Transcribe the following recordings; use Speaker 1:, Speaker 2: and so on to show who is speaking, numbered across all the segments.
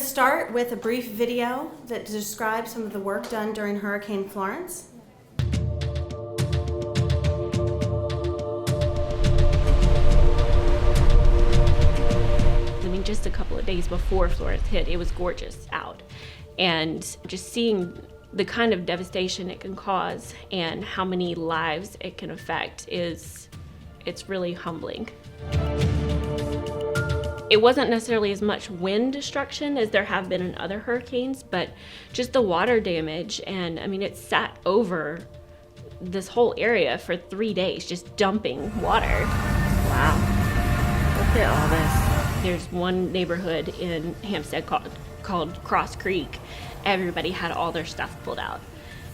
Speaker 1: to start with a brief video that describes some of the work done during Hurricane Florence.
Speaker 2: I mean, just a couple of days before Florence hit, it was gorgeous out. And just seeing the kind of devastation it can cause and how many lives it can affect it's really humbling. It wasn't necessarily as much wind destruction as there have been in other hurricanes, but just the water damage. And I mean, it sat over this whole area for 3 days, just dumping water.
Speaker 3: Wow. Look at all this.
Speaker 2: There's one neighborhood in Hampstead called Cross Creek. Everybody had all their stuff pulled out.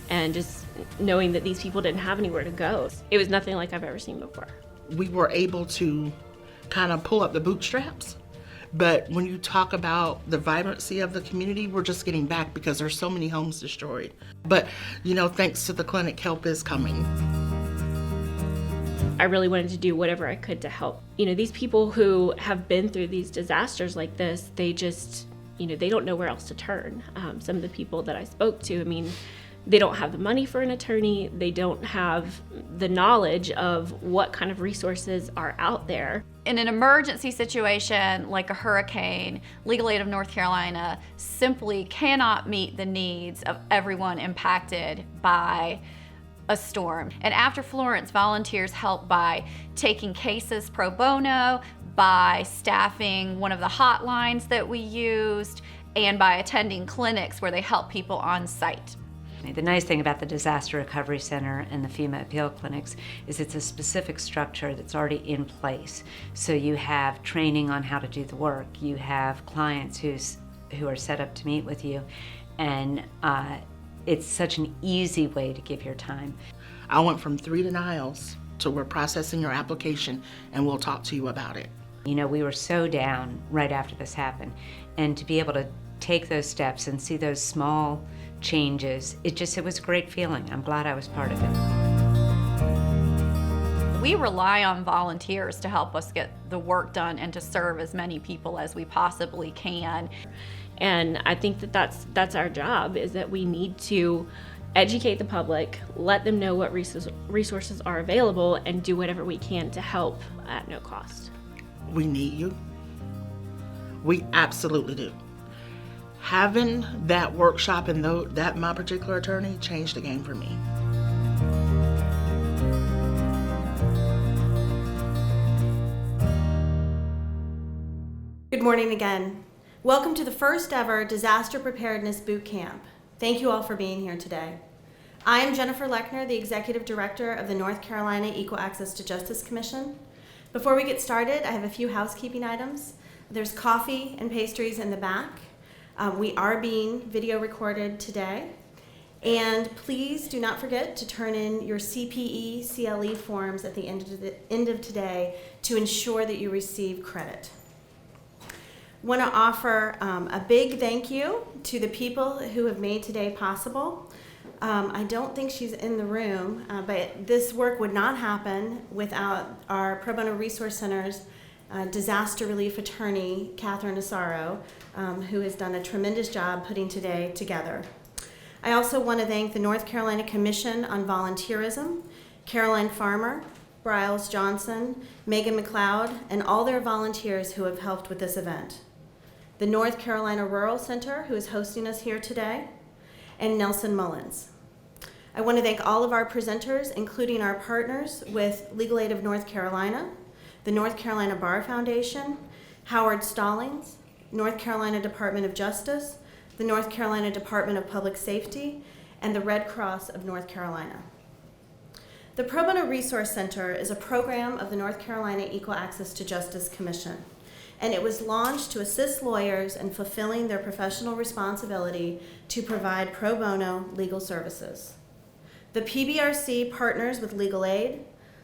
Speaker 2: And just knowing that these people didn't have anywhere to go, it was nothing like I've ever seen before.
Speaker 3: We were able to kind of pull up the bootstraps. But when you talk about the vibrancy of the community, we're just getting back because there's so many homes destroyed. But, you know, thanks to the clinic, help is coming.
Speaker 2: I really wanted to do whatever I could to help. You know, these people who have been through these disasters like this, they just, you know, they don't know where else to turn. Some of the people that I spoke to, I mean, they don't have the money for an attorney. They don't have the knowledge of what kind of resources are out there.
Speaker 4: In an emergency situation like a hurricane, Legal Aid of North Carolina simply cannot meet the needs of everyone impacted by a storm. And after Florence, volunteers helped by taking cases pro bono, by staffing one of the hotlines that we used, and by attending clinics where they help people on site.
Speaker 5: The nice thing about the Disaster Recovery Center and the FEMA appeal clinics is it's a specific structure that's already in place. So you have training on how to do the work, you have clients who are set up to meet with you, and it's such an easy way to give your time.
Speaker 3: I went from 3 denials to we're processing your application and we'll talk to you about it.
Speaker 5: You know, we were so down right after this happened, and to be able to take those steps and see those small changes, it was a great feeling. I'm glad I was part of it.
Speaker 4: We rely on volunteers to help us get the work done and to serve as many people as we possibly can.
Speaker 2: And I think that that's our job, is that we need to educate the public, let them know what resources are available, and do whatever we can to help at no cost.
Speaker 3: We need you. We absolutely do. Having that workshop and that my particular attorney changed the game for me.
Speaker 1: Good morning again. Welcome to the first ever Disaster Preparedness Bootcamp. Thank you all for being here today. I am Jennifer Lechner, the Executive Director of the North Carolina Equal Access to Justice Commission. Before we get started, I have a few housekeeping items. There's coffee and pastries in the back. We are being video recorded today. And please do not forget to turn in your CPE, CLE forms at the end of today to ensure that you receive credit. Want to offer a big thank you to the people who have made today possible. I don't think she's in the room, but this work would not happen without our Pro Bono Resource Center's disaster relief attorney, Catherine Asaro, who has done a tremendous job putting today together. I also want to thank the North Carolina Commission on Volunteerism, Caroline Farmer, Bryles Johnson, Megan McLeod, and all their volunteers who have helped with this event. The North Carolina Rural Center, who is hosting us here today, and Nelson Mullins. I want to thank all of our presenters, including our partners with Legal Aid of North Carolina, the North Carolina Bar Foundation, Howard Stallings, North Carolina Department of Justice, the North Carolina Department of Public Safety, and the Red Cross of North Carolina. The Pro Bono Resource Center is a program of the North Carolina Equal Access to Justice Commission, and it was launched to assist lawyers in fulfilling their professional responsibility to provide pro bono legal services. The PBRC partners with legal aid,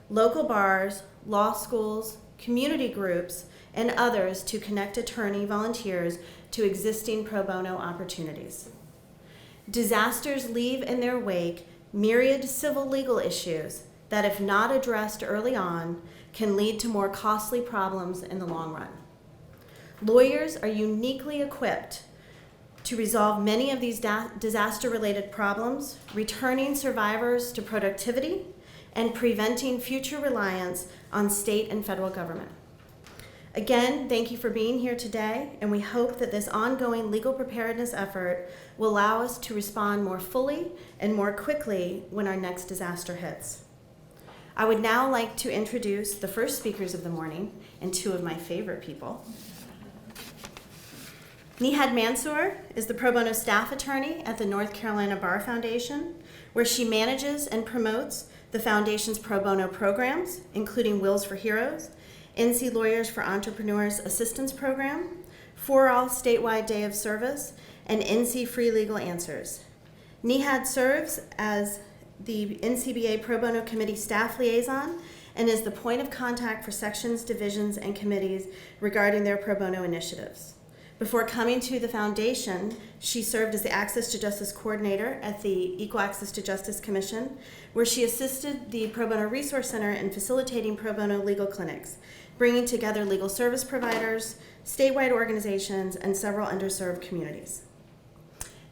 Speaker 1: local bars, law schools, community groups, and others to connect attorney volunteers to existing pro bono opportunities. Disasters leave in their wake myriad civil legal issues that, if not addressed early on, can lead to more costly problems in the long run. Lawyers are uniquely equipped to resolve many of these disaster-related problems, returning survivors to productivity, and preventing future reliance on state and federal government. Again, thank you for being here today, and we hope that this ongoing legal preparedness effort will allow us to respond more fully and more quickly when our next disaster hits. I would now like to introduce the first speakers of the morning and two of my favorite people. Nihad Mansour is the pro bono staff attorney at the North Carolina Bar Foundation, where she manages and promotes the foundation's pro bono programs, including Wills for Heroes, NC Lawyers for Entrepreneurs Assistance Program, For All Statewide Day of Service, and NC Free Legal Answers. Nihad serves as the NCBA Pro Bono Committee staff liaison and is the point of contact for sections, divisions, and committees regarding their pro bono initiatives. Before coming to the foundation, she served as the Access to Justice Coordinator at the Equal Access to Justice Commission, where she assisted the Pro Bono Resource Center in facilitating pro bono legal clinics, bringing together legal service providers, statewide organizations, and several underserved communities.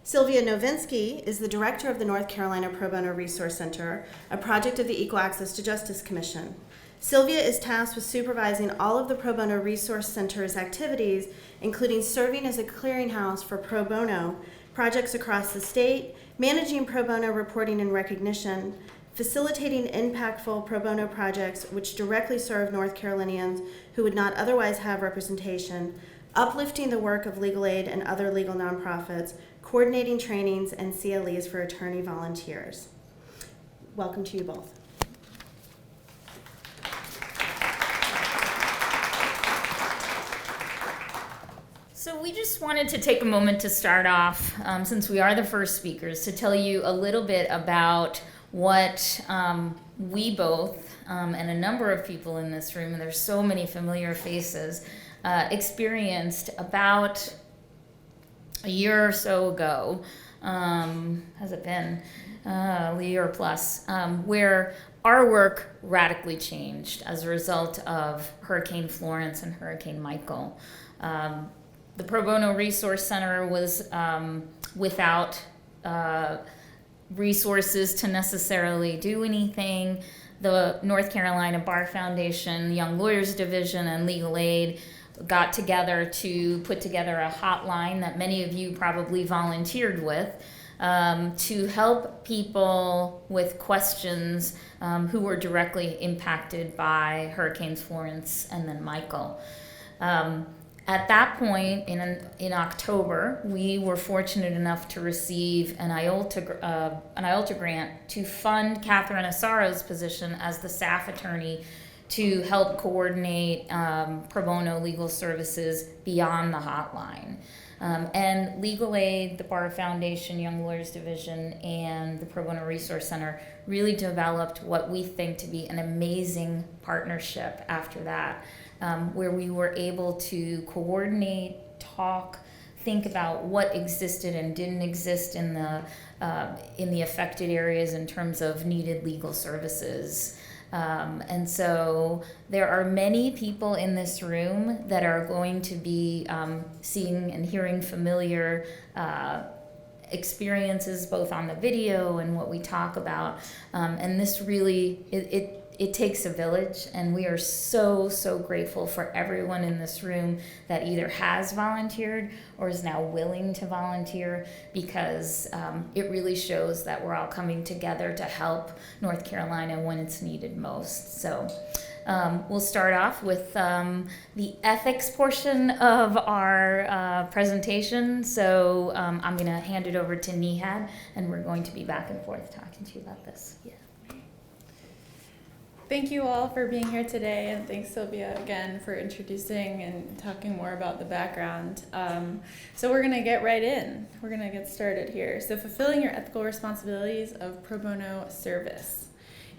Speaker 1: Sylvia Novinsky is the director of the North Carolina Pro Bono Resource Center, a project of the Equal Access to Justice Commission. Sylvia is tasked with supervising all of the Pro Bono Resource Center's activities, including serving as a clearinghouse for pro bono projects across the state, managing pro bono reporting and recognition, facilitating impactful pro bono projects which directly serve North Carolinians who would not otherwise have representation, uplifting the work of legal aid and other legal nonprofits, coordinating trainings and CLEs for attorney volunteers. Welcome to you both.
Speaker 6: So we just wanted to take a moment to start off, since we are the first speakers, to tell you a little bit about what we both, and a number of people in this room, and there's so many familiar faces, experienced about a year or so ago, has it been a year plus, where our work radically changed as a result of Hurricane Florence and Hurricane Michael. The Pro Bono Resource Center was without resources to necessarily do anything. The North Carolina Bar Foundation, Young Lawyers Division, and Legal Aid got together to put together a hotline that many of you probably volunteered with to help people with questions who were directly impacted by Hurricanes Florence and then Michael. At that point, in October, we were fortunate enough to receive an IOLTA grant to fund Catherine Assaro's position as the staff attorney to help coordinate pro bono legal services beyond the hotline. And Legal Aid, the Bar Foundation, Young Lawyers Division, and the Pro Bono Resource Center really developed what we think to be an amazing partnership after that. Where we were able to coordinate, talk, think about what existed and didn't exist in the affected areas in terms of needed legal services. And so there are many people in this room that are going to be seeing and hearing familiar experiences both on the video and what we talk about. And this really, it takes a village, and we are so, so grateful for everyone in this room that either has volunteered or is now willing to volunteer, because it really shows that we're all coming together to help North Carolina when it's needed most. So we'll start off with the ethics portion of our presentation. So I'm going to hand it over to Nihad, and we're going to be back and forth talking to you about this. Yeah.
Speaker 7: Thank you all for being here today, and thanks Sylvia again for introducing and talking more about the background. So we're going to get right in. We're going to get started here. So fulfilling your ethical responsibilities of pro bono service.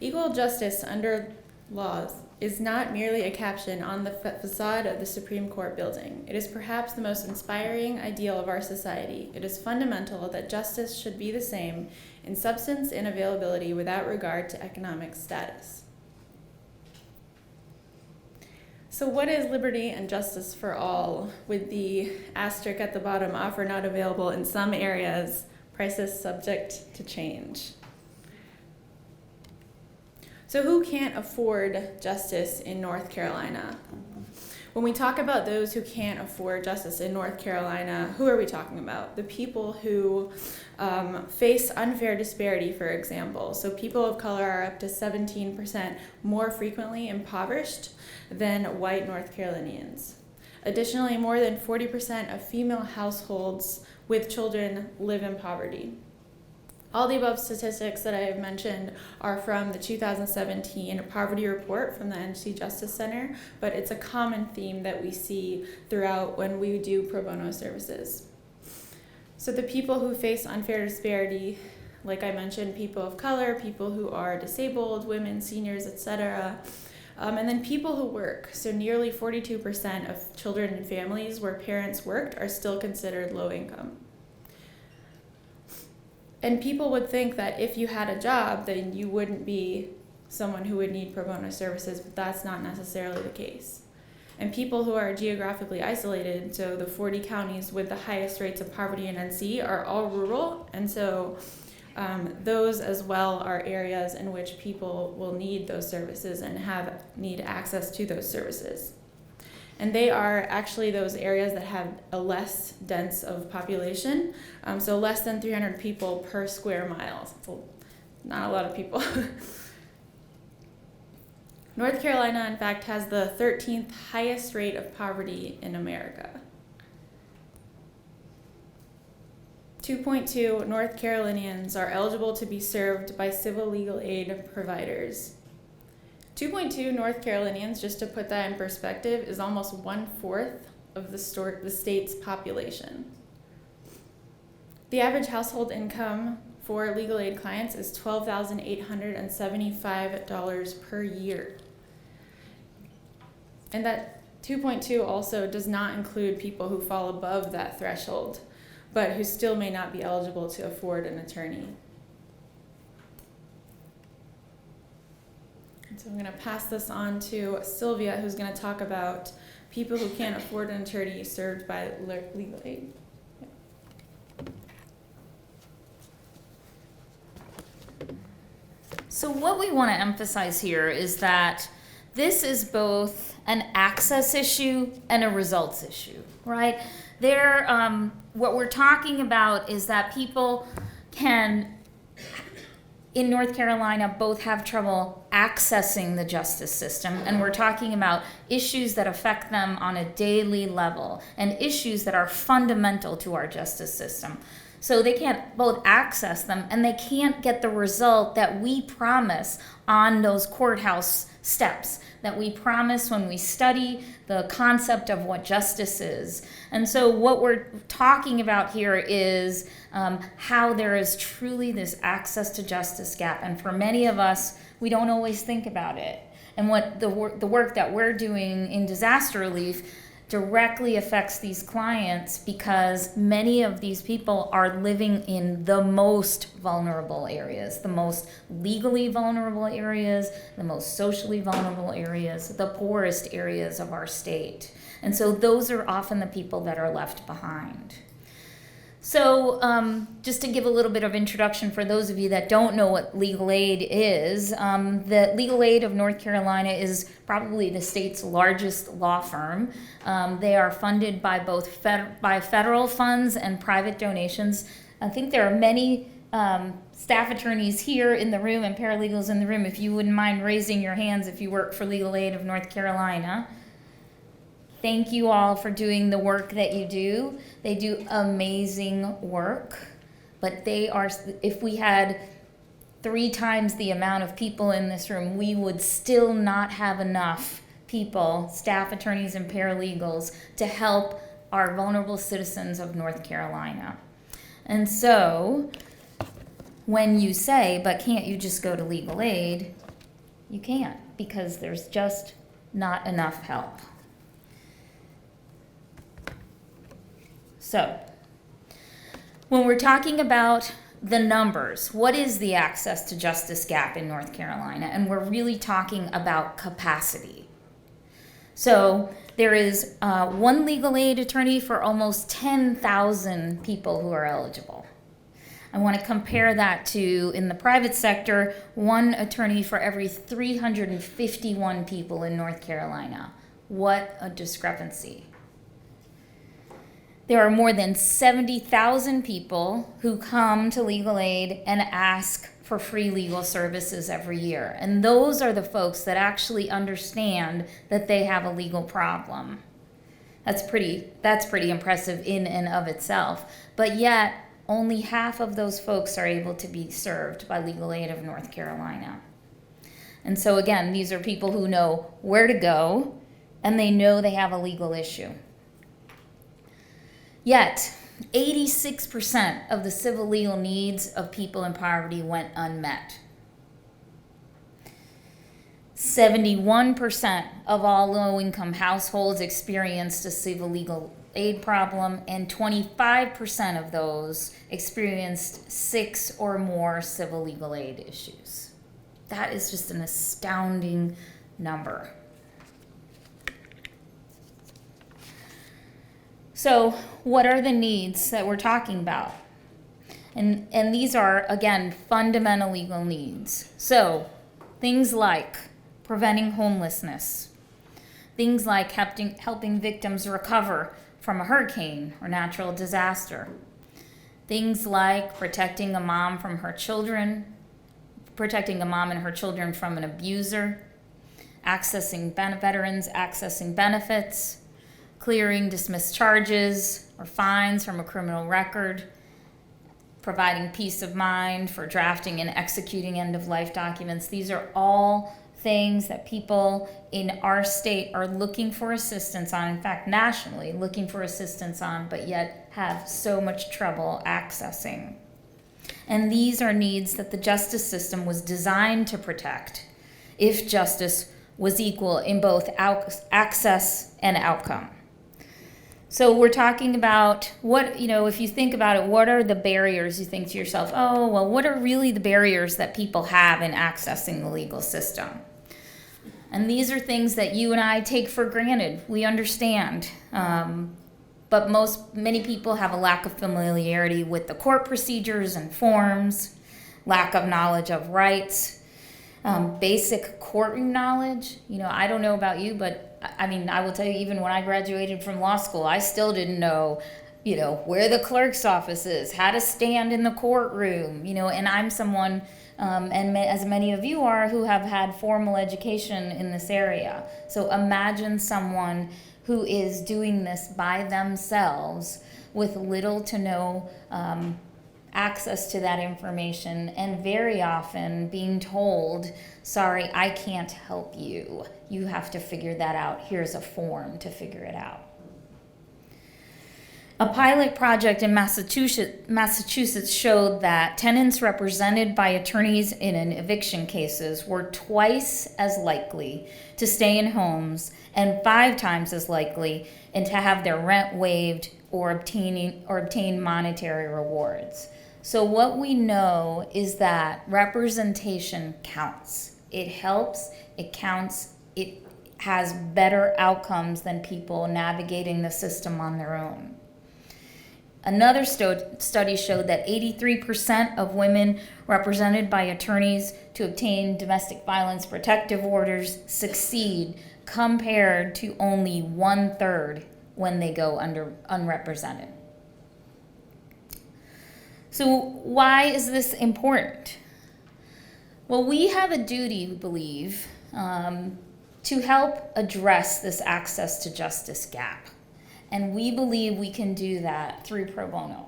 Speaker 7: Equal justice under laws is not merely a caption on the facade of the Supreme Court building. It is perhaps the most inspiring ideal of our society. It is fundamental that justice should be the same in substance and availability without regard to economic status. So what is liberty and justice for all, with the asterisk at the bottom, offer not available in some areas, prices subject to change? So who can't afford justice in North Carolina? When we talk about those who can't afford justice in North Carolina, who are we talking about? The people who face unfair disparity, for example. So people of color are up to 17% more frequently impoverished than white North Carolinians. Additionally, more than 40% of female households with children live in poverty. All the above statistics that I have mentioned are from the 2017 Poverty Report from the NC Justice Center, but it's a common theme that we see throughout when we do pro bono services. So the people who face unfair disparity, like I mentioned, people of color, people who are disabled, women, seniors, etc., and then people who work. So nearly 42% of children in families where parents worked are still considered low income. And people would think that if you had a job, then you wouldn't be someone who would need pro bono services, but that's not necessarily the case. And people who are geographically isolated, so the 40 counties with the highest rates of poverty in NC are all rural, and so those as well are areas in which people will need those services and need access to those services. And they are actually those areas that have a less dense of population, so less than 300 people per square mile. So not a lot of people. North Carolina, in fact, has the 13th highest rate of poverty in America. 2.2 North Carolinians are eligible to be served by civil legal aid providers. 2.2 North Carolinians, just to put that in perspective, is almost 1/4 of the state's population. The average household income for legal aid clients is $12,875 per year. And that 2.2 also does not include people who fall above that threshold, but who still may not be eligible to afford an attorney. So I'm going to pass this on to Sylvia, who's going to talk about people who can't afford an attorney served by legal aid.
Speaker 6: So what we want to emphasize here is that this is both an access issue and a results issue, right? What we're talking about is that people can, in North Carolina, both have trouble accessing the justice system, and we're talking about issues that affect them on a daily level and issues that are fundamental to our justice system. So they can't both access them, and they can't get the result that we promise on those courthouse steps, that we promise when we study the concept of what justice is. And so what we're talking about here is how there is truly this access to justice gap. And for many of us, we don't always think about it. And what the work that we're doing in disaster relief directly affects these clients, because many of these people are living in the most vulnerable areas, the most legally vulnerable areas, the most socially vulnerable areas, the poorest areas of our state. And so those are often the people that are left behind. So just to give a little bit of introduction for those of you that don't know what legal aid is, the Legal Aid of North Carolina is probably the state's largest law firm. They are funded by both federal funds and private donations. I think there are many staff attorneys here in the room and paralegals in the room. If you wouldn't mind raising your hands if you work for Legal Aid of North Carolina. Thank you all for doing the work that you do. They do amazing work, but if we had 3 times the amount of people in this room, we would still not have enough people, staff attorneys and paralegals, to help our vulnerable citizens of North Carolina. And so when you say, but can't you just go to legal aid? You can't, because there's just not enough help. So, when we're talking about the numbers, what is the access to justice gap in North Carolina? And we're really talking about capacity. So there is one legal aid attorney for almost 10,000 people who are eligible. I want to compare that to, in the private sector, one attorney for every 351 people in North Carolina. What a discrepancy. There are more than 70,000 people who come to legal aid and ask for free legal services every year. And those are the folks that actually understand that they have a legal problem. That's pretty impressive in and of itself. But yet, only half of those folks are able to be served by Legal Aid of North Carolina. And so again, these are people who know where to go, and they know they have a legal issue. Yet, 86% of the civil legal needs of people in poverty went unmet. 71% of all low-income households experienced a civil legal aid problem, and 25% of those experienced 6 or more civil legal aid issues. That is just an astounding number. So, what are the needs that we're talking about? And these are, again, fundamental legal needs. So, things like preventing homelessness, things like helping victims recover from a hurricane or natural disaster, things like protecting a mom and her children from an abuser, veterans accessing benefits, clearing dismissed charges or fines from a criminal record, providing peace of mind for drafting and executing end-of-life documents. These are all things that people in our state are looking for assistance on, in fact, nationally looking for assistance on, but yet have so much trouble accessing. And these are needs that the justice system was designed to protect if justice was equal in both access and outcome. So we're talking about if you think about it, what are the barriers? You think to yourself, oh, well, what are really the barriers that people have in accessing the legal system? And these are things that you and I take for granted. We understand. But many people have a lack of familiarity with the court procedures and forms, lack of knowledge of rights, basic courtroom knowledge. I don't know about you, but I will tell you, even when I graduated from law school, I still didn't know, where the clerk's office is, how to stand in the courtroom, and I'm someone, as many of you are, who have had formal education in this area. So imagine someone who is doing this by themselves with little to no access to that information, and very often being told, sorry, I can't help you. You have to figure that out. Here's a form to figure it out. A pilot project in Massachusetts showed that tenants represented by attorneys in an eviction cases were twice as likely to stay in homes and 5 times as likely and to have their rent waived or obtain monetary rewards. So what we know is that representation counts. It helps, it counts, it has better outcomes than people navigating the system on their own. Another study showed that 83% of women represented by attorneys to obtain domestic violence protective orders succeed, compared to only 1/3 when they go unrepresented. So why is this important? Well, we have a duty, we believe, to help address this access to justice gap. And we believe we can do that through pro bono.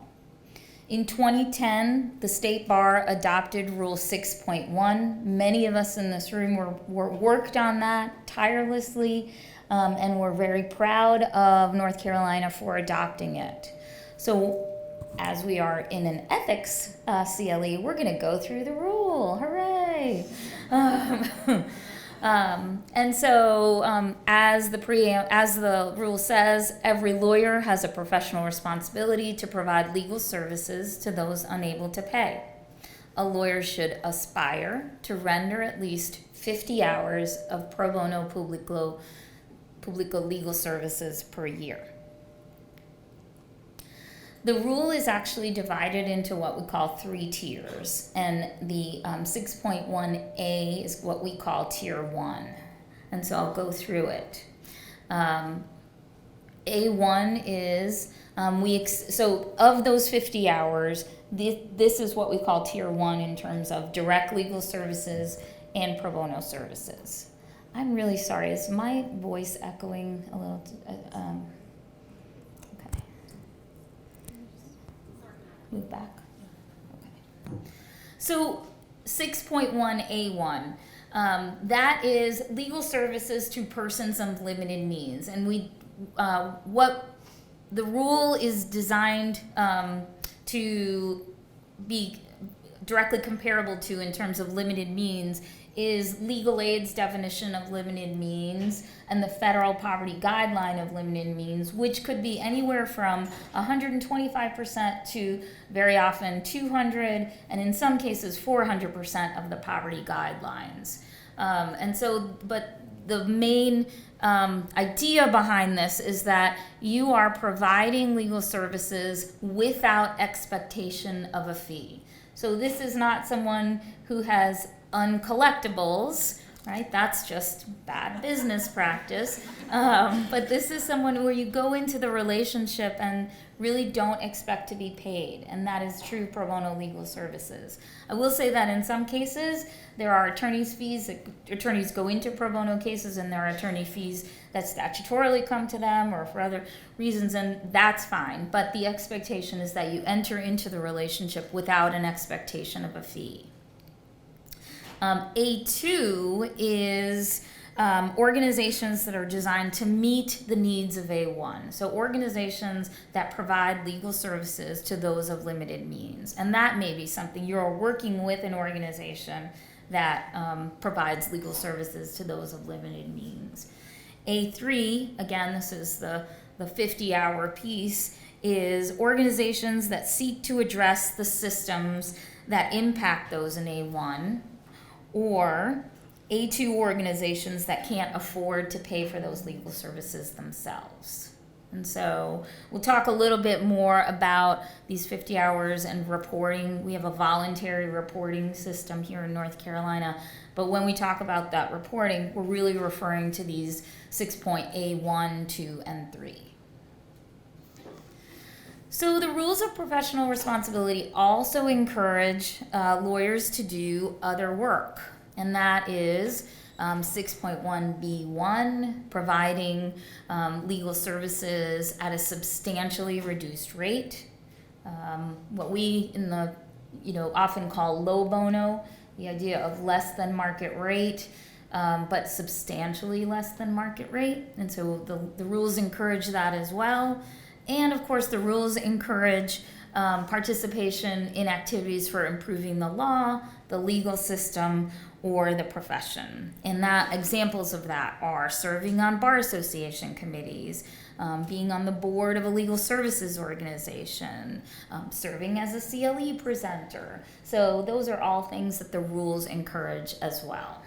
Speaker 6: In 2010, the State Bar adopted Rule 6.1. Many of us in this room worked on that tirelessly, and we're very proud of North Carolina for adopting it. So as we are in an ethics CLE, we're going to go through the rule. Hooray! And so, as the rule says, every lawyer has a professional responsibility to provide legal services to those unable to pay. A lawyer should aspire to render at least 50 hours of pro bono PUBLICO legal services per year. The rule is actually divided into what we call 3 tiers, and the 6.1a is what we call tier 1. And so I'll go through it. A1 is, so of those 50 hours, this is what we call tier 1 in terms of direct legal services and pro bono services. I'm really sorry, is my voice echoing a little? Okay. Move back. Okay. So 6.1A1, that is legal services to persons of limited means. And what the rule is designed to be directly comparable to in terms of limited means is legal aid's definition of limited means and the federal poverty guideline of limited means, which could be anywhere from 125% to very often 200, and in some cases 400% of the poverty guidelines. But the main idea behind this is that you are providing legal services without expectation of a fee. So this is not someone who has uncollectibles, right? That's just bad business practice. But this is someone where you go into the relationship and really don't expect to be paid, and that is true pro bono legal services. I will say that in some cases, there are attorney's fees. Attorneys go into pro bono cases, and there are attorney fees that statutorily come to them or for other reasons, and that's fine. But the expectation is that you enter into the relationship without an expectation of a fee. A2 is organizations that are designed to meet the needs of A1. So organizations that provide legal services to those of limited means. And that may be something you're working with an organization that provides legal services to those of limited means. A3, again, this is the 50-hour piece, is organizations that seek to address the systems that impact those in A1, or A2 organizations that can't afford to pay for those legal services themselves. And so we'll talk a little bit more about these 50 hours and reporting. We have a voluntary reporting system here in North Carolina, but when we talk about that reporting, we're really referring to these 6.A1, 2, and 3. So the rules of professional responsibility also encourage lawyers to do other work, and that is 6.1B1, providing legal services at a substantially reduced rate. What we often call low bono, the idea of less than market rate, but substantially less than market rate. And so the rules encourage that as well. And of course, the rules encourage participation in activities for improving the law, the legal system, or the profession. And that examples of that are serving on bar association committees, being on the board of a legal services organization, serving as a CLE presenter. So those are all things that the rules encourage as well.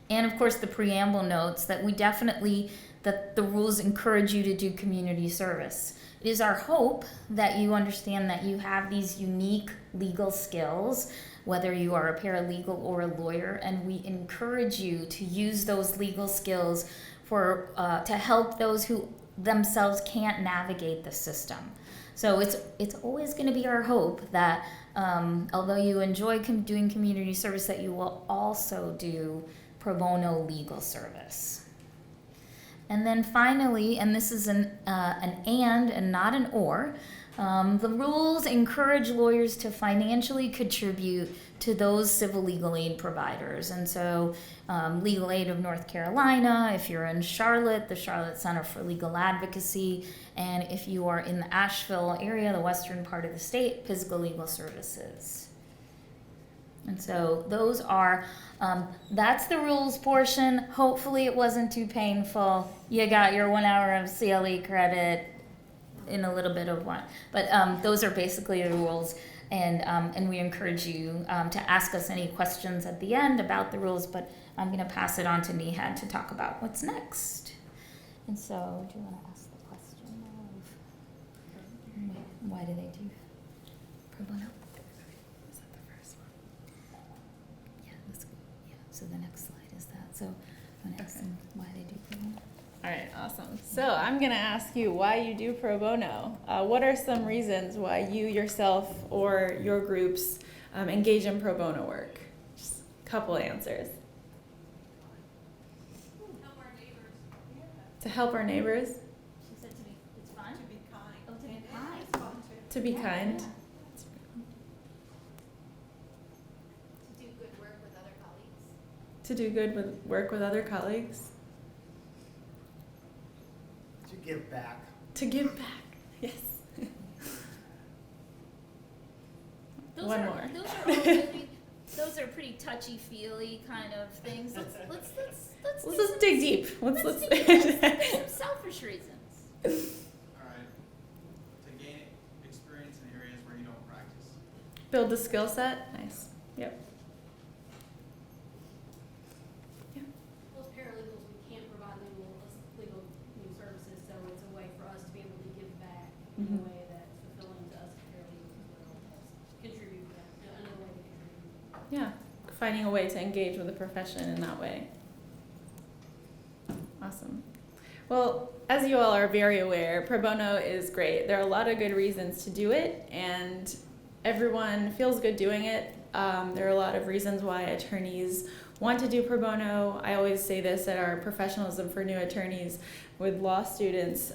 Speaker 6: And of course, the preamble notes that that the rules encourage you to do community service. It is our hope that you understand that you have these unique legal skills, whether you are a paralegal or a lawyer, and we encourage you to use those legal skills to help those who themselves can't navigate the system. So it's always going to be our hope that although you enjoy doing community service, that you will also do pro bono legal service. And then finally, and this is an and not an or, the rules encourage lawyers to financially contribute to those civil legal aid providers. And so Legal Aid of North Carolina, if you're in Charlotte, the Charlotte Center for Legal Advocacy, and if you are in the Asheville area, the western part of the state, Physical Legal Services. And so those are, that's the rules portion. Hopefully it wasn't too painful. You got your 1 hour of CLE credit in a little bit of one. But those are basically the rules. And we encourage you to ask us any questions at the end about the rules, but I'm going to pass it on to Nihad to talk about what's next. And so, do you want to ask the question of why do they do pro bono? Is that the first one? Yeah, let's go. Yeah, so the next slide is that. So I'm going to ask them why they do pro bono.
Speaker 7: All right, awesome. So I'm going to ask you why you do pro bono. What are some reasons why you yourself or your groups engage in pro bono work? Just a couple answers.
Speaker 8: Help our neighbors.
Speaker 7: To help our neighbors,
Speaker 6: She said to me, it's fun.
Speaker 8: To be kind.
Speaker 6: Oh, to be
Speaker 8: And
Speaker 6: kind.
Speaker 8: responsive.
Speaker 7: to be kind.
Speaker 8: To do good work with other colleagues.
Speaker 7: To do good with work with other colleagues.
Speaker 9: To give back.
Speaker 7: To give back. Yes. One more.
Speaker 6: Those are pretty touchy-feely kind of things. Let's
Speaker 7: Let's just dig deep. Let's
Speaker 6: There's some selfish reasons.
Speaker 10: All right. To gain experience in areas where you don't practice.
Speaker 7: build the skill set. Nice. Yep.
Speaker 11: Well, as paralegals, we can't provide legal new services, so it's a way for us to be able to give back in a way that's fulfilling to us as paralegals as well as contribute to that, another way to contribute.
Speaker 7: Yeah. Finding a way to engage with the profession in that way. Awesome. Well, as you all are very aware, pro bono is great. There are a lot of good reasons to do it, and everyone feels good doing it. There are a lot of reasons why attorneys want to do pro bono. I always say this at our professionalism for new attorneys with law students.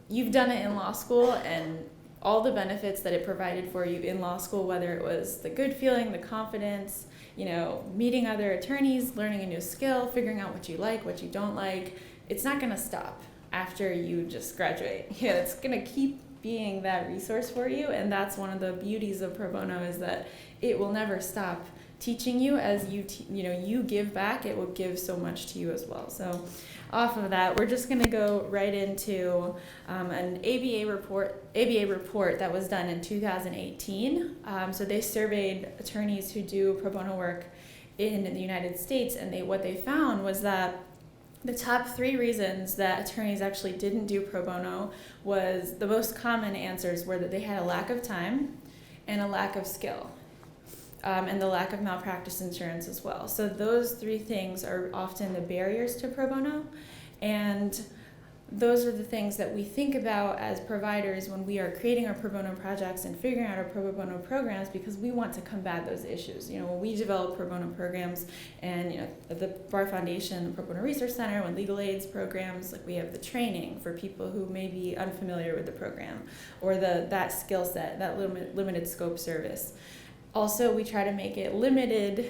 Speaker 7: You've done it in law school, and all the benefits that it provided for you in law school, whether it was the good feeling, the confidence, you know, meeting other attorneys, learning a new skill, figuring out what you like, what you don't like, it's not going to stop after you just graduate. Yeah, it's going to keep being that resource for you, and that's one of the beauties of pro bono, is that it will never stop teaching you. As you you give back, it will give so much to you as well. So off of that, we're just going to go right into an ABA report that was done in 2018. So they surveyed attorneys who do pro bono work in the United States, and what they found was that the top 3 reasons that attorneys actually didn't do pro bono was, the most common answers were that they had a lack of time and a lack of skill, and the lack of malpractice insurance as well. So those 3 things are often the barriers to pro bono, and those are the things that we think about as providers when we are creating our pro bono projects and figuring out our pro bono programs, because we want to combat those issues. You know, when we develop pro bono programs, and at the Bar Foundation, the Pro Bono Research Center, when legal aids programs, like we have the training for people who may be unfamiliar with the program, or that skill set, that limited scope service. Also, we try to make it limited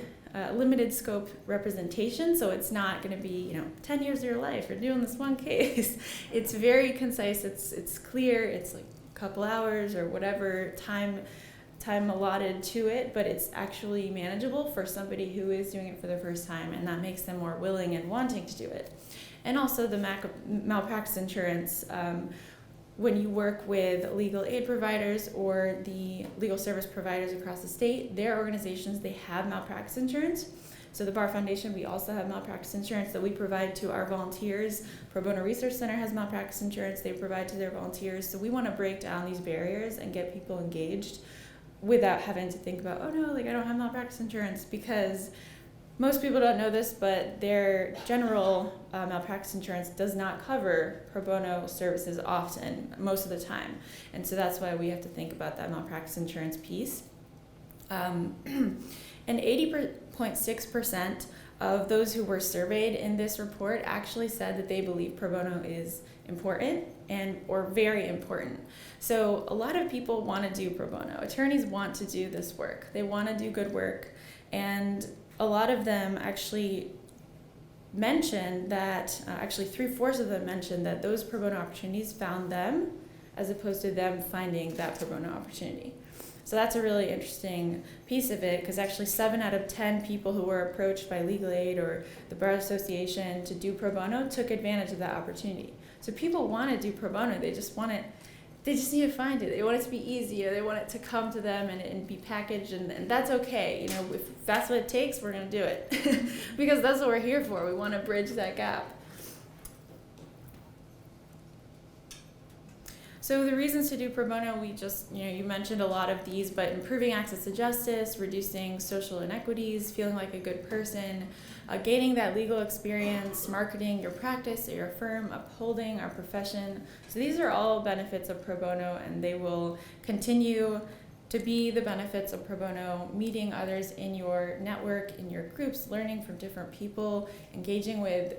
Speaker 7: scope representation, so it's not going to be 10 years of your life you're doing this one case. It's very concise, it's clear, it's like a couple hours or whatever time allotted to it, but it's actually manageable for somebody who is doing it for the first time, and that makes them more willing and wanting to do it. And also the malpractice insurance. When you work with legal aid providers or the legal service providers across the state, their organizations, they have malpractice insurance. So the Bar Foundation, we also have malpractice insurance that we provide to our volunteers. Pro Bono Research Center has malpractice insurance they provide to their volunteers. So we want to break down these barriers and get people engaged without having to think about, oh no, I don't have malpractice insurance, because most people don't know this, but their general malpractice insurance does not cover pro bono services often, most of the time. And so that's why we have to think about that malpractice insurance piece. And 80.6% of those who were surveyed in this report actually said that they believe pro bono is important or very important. So a lot of people want to do pro bono. Attorneys want to do this work. They want to do good work, and a lot of them actually mentioned that, actually 3/4 of them mentioned that those pro bono opportunities found them, as opposed to them finding that pro bono opportunity. So that's a really interesting piece of it, because actually 7 out of 10 people who were approached by legal aid or the Bar Association to do pro bono took advantage of that opportunity. So people want to do pro bono, they just want it they just need to find it. They want it to be easy, or they want it to come to them and be packaged, and that's okay. If that's what it takes, we're going to do it. Because that's what we're here for. We want to bridge that gap. So the reasons to do pro bono, we just, you mentioned a lot of these, but improving access to justice, reducing social inequities, feeling like a good person, gaining that legal experience, marketing your practice or your firm, upholding our profession. So these are all benefits of pro bono, and they will continue to be the benefits of pro bono, meeting others in your network, in your groups, learning from different people, engaging with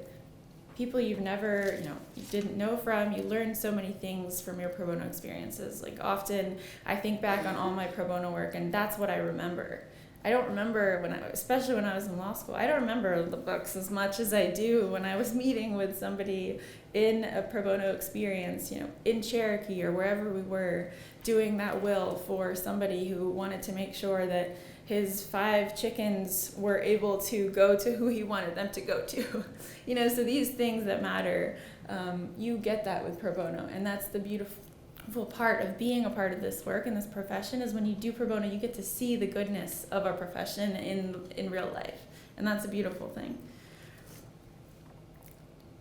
Speaker 7: people you've never, you didn't know from. You learn so many things from your pro bono experiences. Like, often I think back on all my pro bono work, and that's what I remember. I don't remember especially when I was in law school, I don't remember the books as much as I do when I was meeting with somebody in a pro bono experience, in Cherokee or wherever we were, doing that will for somebody who wanted to make sure that his 5 chickens were able to go to who he wanted them to go to. So these things that matter, you get that with pro bono, and that's the beautiful part of being a part of this work and this profession, is when you do pro bono, you get to see the goodness of our profession in real life, and that's a beautiful thing.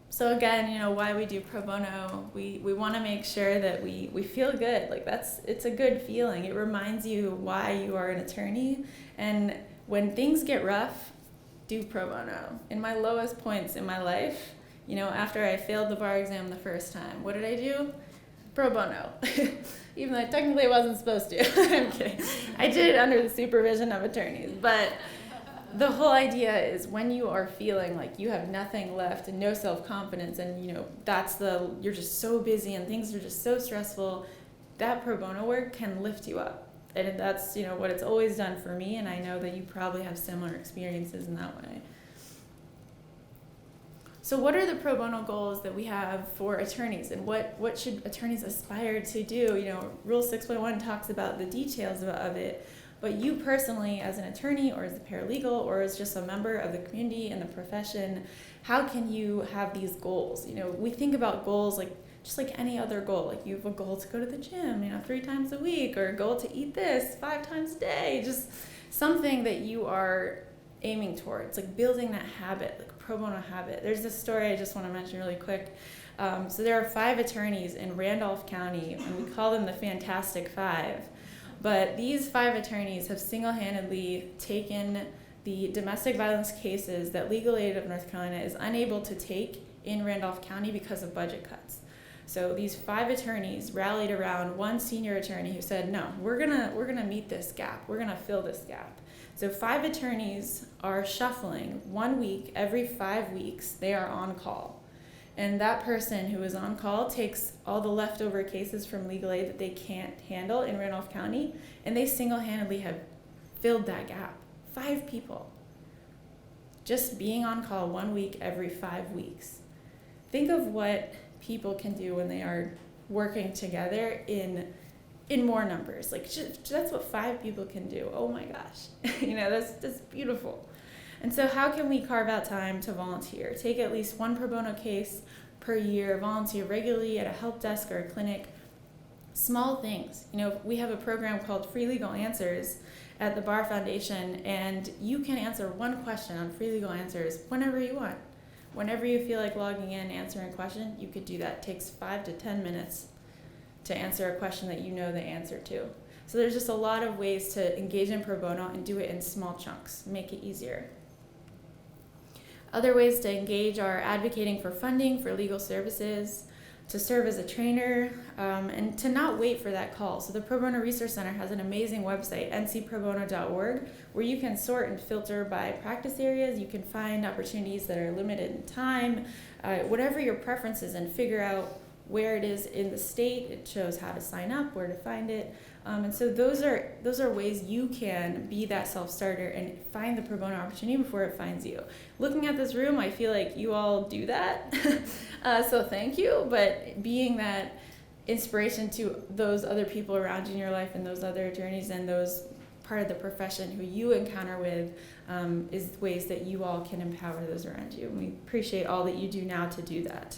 Speaker 7: So again, why we do pro bono, we want to make sure that we feel good. Like, it's a good feeling. It reminds you why you are an attorney, and when things get rough, do pro bono. In my lowest points in my life, after I failed the bar exam the first time, what did I do? Pro bono. Even though I technically wasn't supposed to. I'm kidding. I did it under the supervision of attorneys, but the whole idea is when you are feeling like you have nothing left and no self-confidence, and you're just so busy and things are just so stressful, that pro bono work can lift you up. And that's what it's always done for me, and I know that you probably have similar experiences in that way. So what are the pro bono goals that we have for attorneys, and what should attorneys aspire to do? Rule 6.1 talks about the details of it. But you personally, as an attorney or as a paralegal or as just a member of the community and the profession, how can you have these goals? We think about goals just like any other goal. Like, you have a goal to go to the gym, 3 times a week, or a goal to eat this 5 times a day. Just something that you are aiming towards, like building that habit, like a pro bono habit. There's this story I just want to mention really quick. So there are 5 attorneys in Randolph County, and we call them the Fantastic 5. But these 5 attorneys have single-handedly taken the domestic violence cases that Legal Aid of North Carolina is unable to take in Randolph County because of budget cuts. So these 5 attorneys rallied around one senior attorney who said, no, we're gonna meet this gap. We're gonna fill this gap. So 5 attorneys are shuffling 1 week every 5 weeks. They are on call. And that person who is on call takes all the leftover cases from legal aid that they can't handle in Randolph County, and they single-handedly have filled that gap. 5 people. Just being on call 1 week every 5 weeks. Think of what people can do when they are working together in more numbers. Like, that's what 5 people can do. Oh my gosh. That's beautiful. And so how can we carve out time to volunteer? Take at least 1 pro bono case per year, volunteer regularly at a help desk or a clinic. Small things. We have a program called Free Legal Answers at the Bar Foundation, and you can answer 1 question on Free Legal Answers whenever you want. Whenever you feel like logging in, answering a question, you could do that. It takes 5 to 10 minutes to answer a question that you know the answer to. So there's just a lot of ways to engage in pro bono and do it in small chunks, make it easier. Other ways to engage are advocating for funding for legal services, to serve as a trainer, and to not wait for that call. So the Pro Bono Resource Center has an amazing website, ncprobono.org, where you can sort and filter by practice areas. You can find opportunities that are limited in time, whatever your preference is, and figure out where it is in the state. It shows how to sign up, where to find it. And so those are ways you can be that self-starter and find the pro bono opportunity before it finds you. Looking at this room, I feel like you all do that, so thank you. But being that inspiration to those other people around you in your life and those other attorneys and those part of the profession who you encounter with is ways that you all can empower those around you. And we appreciate all that you do now to do that.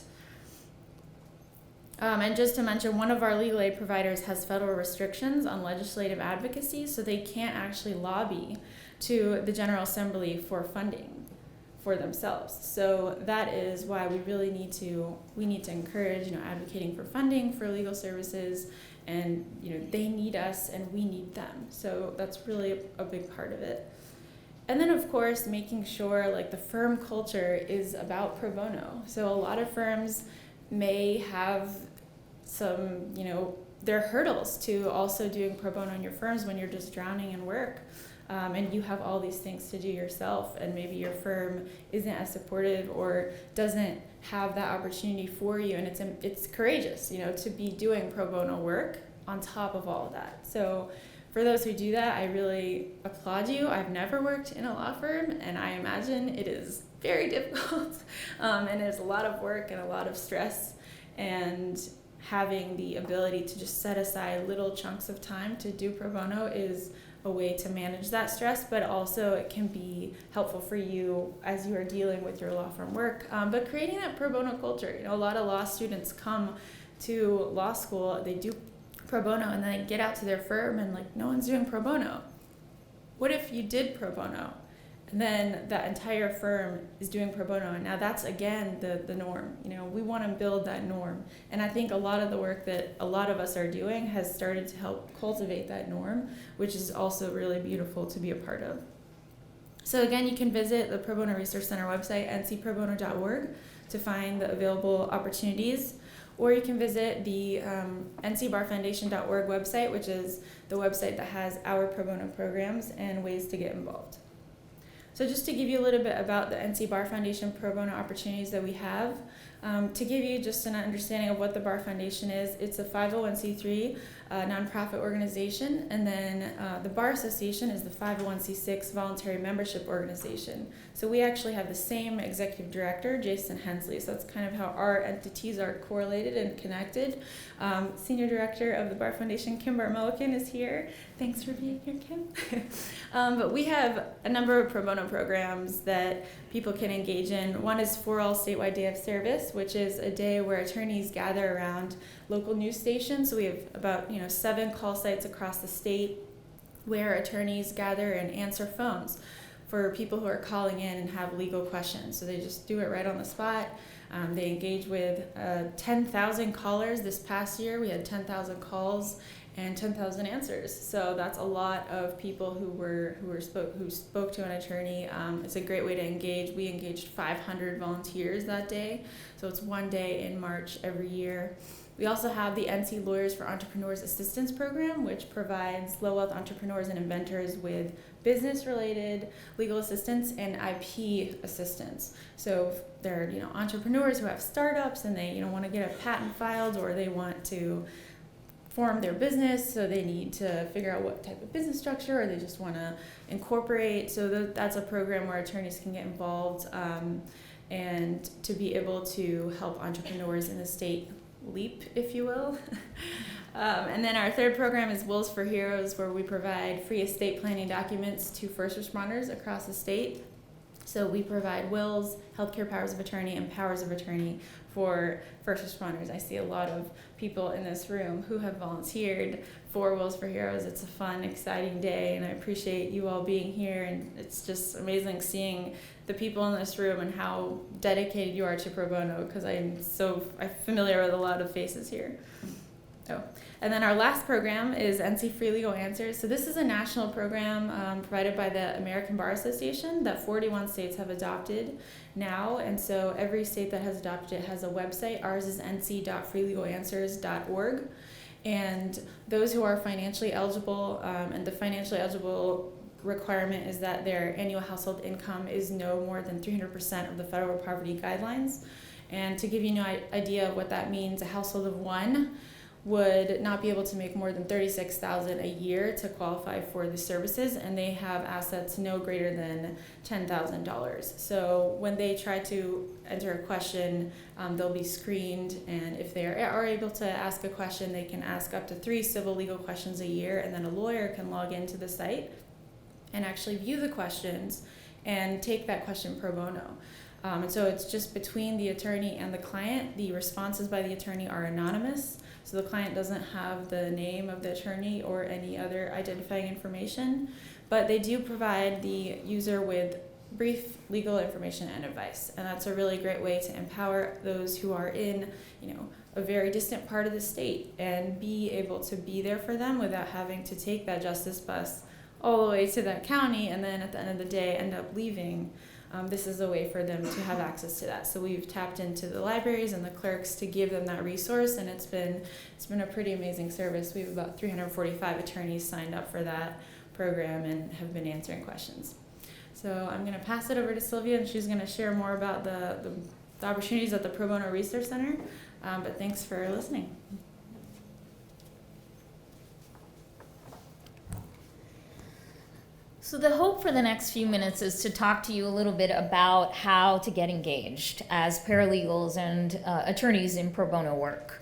Speaker 7: And just to mention, one of our legal aid providers has federal restrictions on legislative advocacy, so they can't actually lobby to the General Assembly for funding for themselves. So that is why we really need to encourage, advocating for funding for legal services, and they need us and we need them. So that's really a big part of it. And then of course, making sure like the firm culture is about pro bono. So a lot of firms may have some, there are hurdles to also doing pro bono in your firms when you're just drowning in work. And you have all these things to do yourself, and maybe your firm isn't as supportive or doesn't have that opportunity for you, and it's courageous, to be doing pro bono work on top of all of that. So for those who do that, I really applaud you. I've never worked in a law firm, and I imagine it is very difficult, and there's a lot of work and a lot of stress, and having the ability to just set aside little chunks of time to do pro bono is a way to manage that stress, but also it can be helpful for you as you are dealing with your law firm work. But creating that pro bono culture, a lot of law students come to law school, they do pro bono, and then they get out to their firm and like, no one's doing pro bono. What if you did pro bono? And then that entire firm is doing pro bono, and now that's again the norm. We want to build that norm, and I think a lot of the work that a lot of us are doing has started to help cultivate that norm, which is also really beautiful to be a part of. So again, you can visit the Pro Bono Research Center website, ncprobono.org, to find the available opportunities, or you can visit the ncbarfoundation.org website, which is the website that has our pro bono programs and ways to get involved. So just to give you a little bit about the NC Bar Foundation pro bono opportunities that we have, to give you just an understanding of what the Bar Foundation is, it's a 501c3 nonprofit organization, and then the Bar Association is the 501c6 voluntary membership organization. So we actually have the same executive director, Jason Hensley, so that's kind of how our entities are correlated and connected. Senior Director of the Bar Foundation, Kim Bartmelican, is here. Thanks for being here, Kim. But we have a number of pro bono programs that people can engage in. One is For All Statewide Day of Service, which is a day where attorneys gather around local news stations. So we have about 7 call sites across the state where attorneys gather and answer phones for people who are calling in and have legal questions. So they just do it right on the spot. They engage with 10,000 callers. This past year we had 10,000 calls and 10,000 answers. So that's a lot of people who spoke to an attorney. It's a great way to engage. We engaged 500 volunteers that day. So it's one day in March every year. We also have the NC Lawyers for Entrepreneurs Assistance Program, which provides low-wealth entrepreneurs and inventors with business-related legal assistance and IP assistance. So if they're entrepreneurs who have startups and they want to get a patent filed, or they want to form their business, so they need to figure out what type of business structure, or they just want to incorporate. So that's a program where attorneys can get involved and to be able to help entrepreneurs in the state leap, if you will. And then our third program is Wills for Heroes, where we provide free estate planning documents to first responders across the state. So we provide wills, healthcare powers of attorney, and powers of attorney for first responders. I see a lot of people in this room who have volunteered for Wills for Heroes. It's a fun, exciting day, and I appreciate you all being here, and it's just amazing seeing the people in this room and how dedicated you are to pro bono, because I'm familiar with a lot of faces here. And then our last program is NC Free Legal Answers. So this is a national program provided by the American Bar Association that 41 states have adopted now. And so every state that has adopted it has a website. Ours is nc.freelegalanswers.org. And those who are financially eligible, and the financially eligible requirement is that their annual household income is no more than 300% of the federal poverty guidelines. And to give you an idea of what that means, a household of one would not be able to make more than $36,000 a year to qualify for the services, and they have assets no greater than $10,000. So when they try to enter a question, they'll be screened, and if they are able to ask a question, they can ask up to 3 civil legal questions a year, and then a lawyer can log into the site and actually view the questions and take that question pro bono. And so it's just between the attorney and the client. The responses by the attorney are anonymous, so the client doesn't have the name of the attorney or any other identifying information, but they do provide the user with brief legal information and advice. And that's a really great way to empower those who are in, a very distant part of the state and be able to be there for them without having to take that justice bus all the way to that county and then at the end of the day end up leaving. This is a way for them to have access to that. So we've tapped into the libraries and the clerks to give them that resource, and it's been a pretty amazing service. We have about 345 attorneys signed up for that program and have been answering questions. So I'm going to pass it over to Sylvia, and she's going to share more about the opportunities at the Pro Bono Research Center. But thanks for listening.
Speaker 6: So the hope for the next few minutes is to talk to you a little bit about how to get engaged as paralegals and attorneys in pro bono work.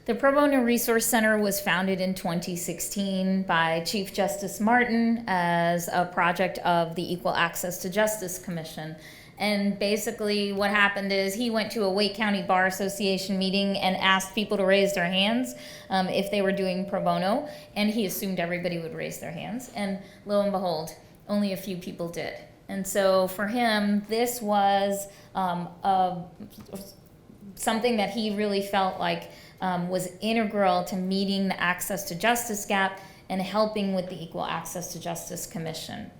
Speaker 6: The Pro Bono Resource Center was founded in 2016 by Chief Justice Martin as a project of the Equal Access to Justice Commission. And basically what happened is he went to a Wake County Bar Association meeting and asked people to raise their hands if they were doing pro bono, and he assumed everybody would raise their hands, and lo and behold, only a few people did. And so for him, this was something that he really felt like was integral to meeting the access to justice gap and helping with the Equal Access to Justice Commission.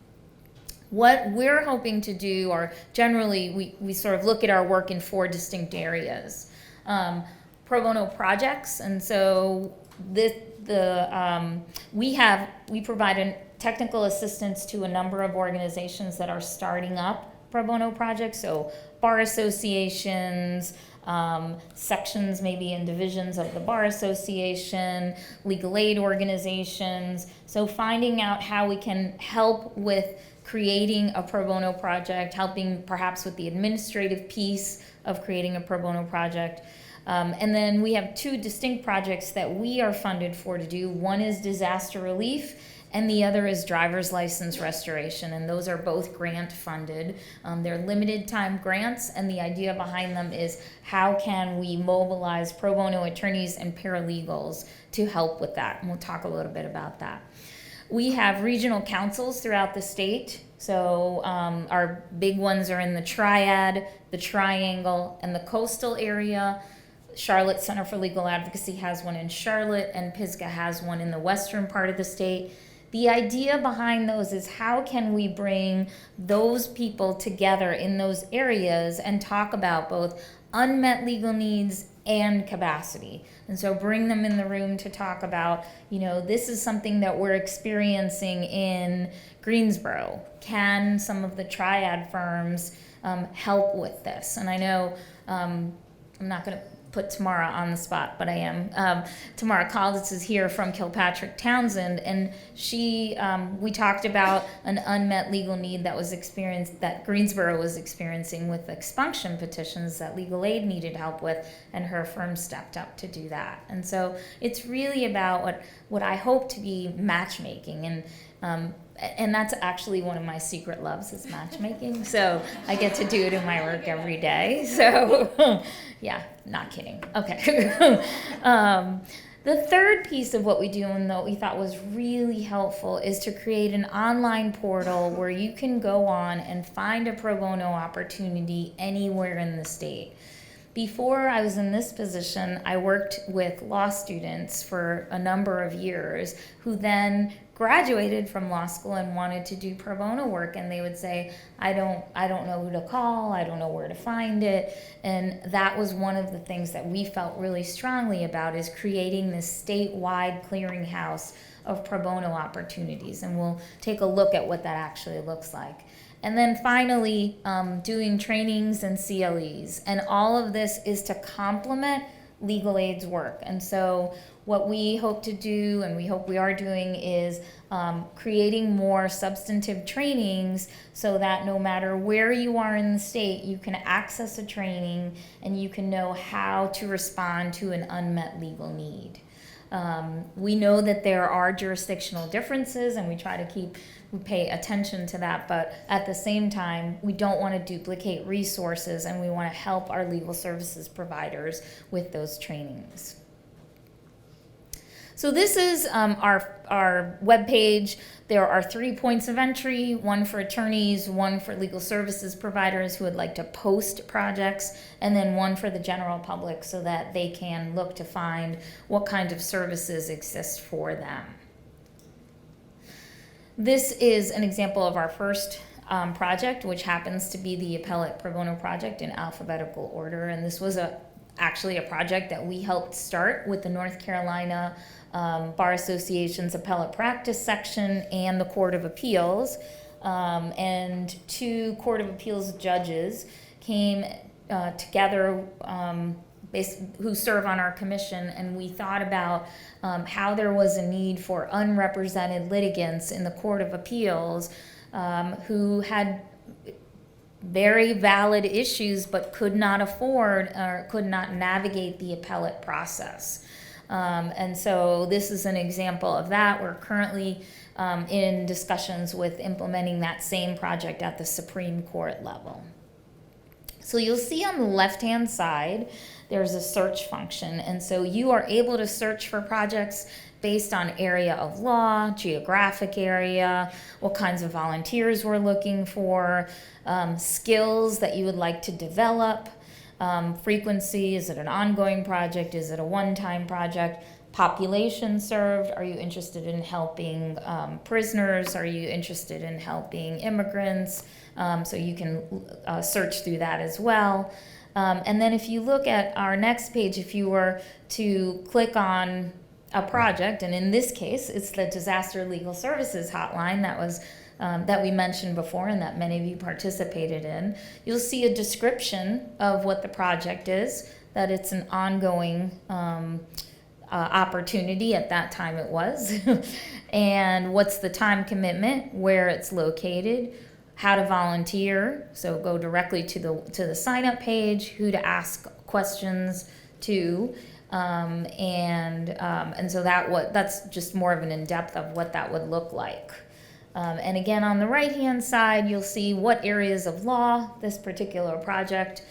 Speaker 6: What we're hoping to do, or generally we sort of look at our work in 4 distinct areas. Pro bono projects, and so we provide technical assistance to a number of organizations that are starting up pro bono projects, so bar associations, sections maybe in divisions of the bar association, legal aid organizations. So finding out how we can help with creating a pro bono project, helping perhaps with the administrative piece of creating a pro bono project. And then we have 2 distinct projects that we are funded for to do. One is disaster relief, and the other is driver's license restoration, and those are both grant funded. They're limited time grants, and the idea behind them is how can we mobilize pro bono attorneys and paralegals to help with that, and we'll talk a little bit about that. We have regional councils throughout the state. So our big ones are in the Triad, the Triangle, and the coastal area. Charlotte Center for Legal Advocacy has one in Charlotte, and Pisgah has one in the western part of the state. The idea behind those is how can we bring those people together in those areas and talk about both unmet legal needs and capacity. And so bring them in the room to talk about, this is something that we're experiencing in Greensboro. Can some of the triad firms help with this? And I know I'm not going to put Tamara on the spot, but I am. Tamara Collins is here from Kilpatrick Townsend, and we talked about an unmet legal need that Greensboro was experiencing with expunction petitions that legal aid needed help with, and her firm stepped up to do that. And so it's really about what I hope to be matchmaking, and that's actually one of my secret loves is matchmaking. So I get to do it in my work every day. So yeah, not kidding. Okay. The third piece of what we do and that we thought was really helpful is to create an online portal where you can go on and find a pro bono opportunity anywhere in the state. Before I was in this position, I worked with law students for a number of years who then graduated from law school and wanted to do pro bono work, and they would say, I don't know who to call, I don't know where to find it. And that was one of the things that we felt really strongly about, is creating this statewide clearinghouse of pro bono opportunities, and we'll take a look at what that actually looks like. And then finally, doing trainings and CLEs, and all of this is to complement legal aid's work. And so what we hope to do, and we hope we are doing, is creating more substantive trainings so that no matter where you are in the state, you can access a training and you can know how to respond to an unmet legal need. We know that there are jurisdictional differences, and we pay attention to that, but at the same time, we don't want to duplicate resources, and we want to help our legal services providers with those trainings. So this is our webpage. There are 3 points of entry, one for attorneys, one for legal services providers who would like to post projects, and then one for the general public so that they can look to find what kind of services exist for them. This is an example of our first project, which happens to be the Appellate Pro Bono project in alphabetical order, and this was actually a project that we helped start with the North Carolina Bar Association's Appellate Practice Section and the Court of Appeals. And 2 Court of Appeals judges came together who serve on our commission, and we thought about how there was a need for unrepresented litigants in the Court of Appeals who had very valid issues but could not afford or could not navigate the appellate process. And so this is an example of that. We're currently in discussions with implementing that same project at the Supreme Court level. So you'll see on the left-hand side, there's a search function. And so you are able to search for projects based on area of law, geographic area, what kinds of volunteers we're looking for, skills that you would like to develop, frequency, is it an ongoing project, is it a one-time project, population served, are you interested in helping prisoners, are you interested in helping immigrants, so you can search through that as well. And then if you look at our next page, if you were to click on a project, and in this case, it's the Disaster Legal Services Hotline that we mentioned before and that many of you participated in, you'll see a description of what the project is, that it's an ongoing opportunity. At that time it was, and what's the time commitment, where it's located, how to volunteer, so go directly to the sign-up page, who to ask questions to, and so that's just more of an in-depth of what that would look like. And again, on the right-hand side, you'll see what areas of law this particular project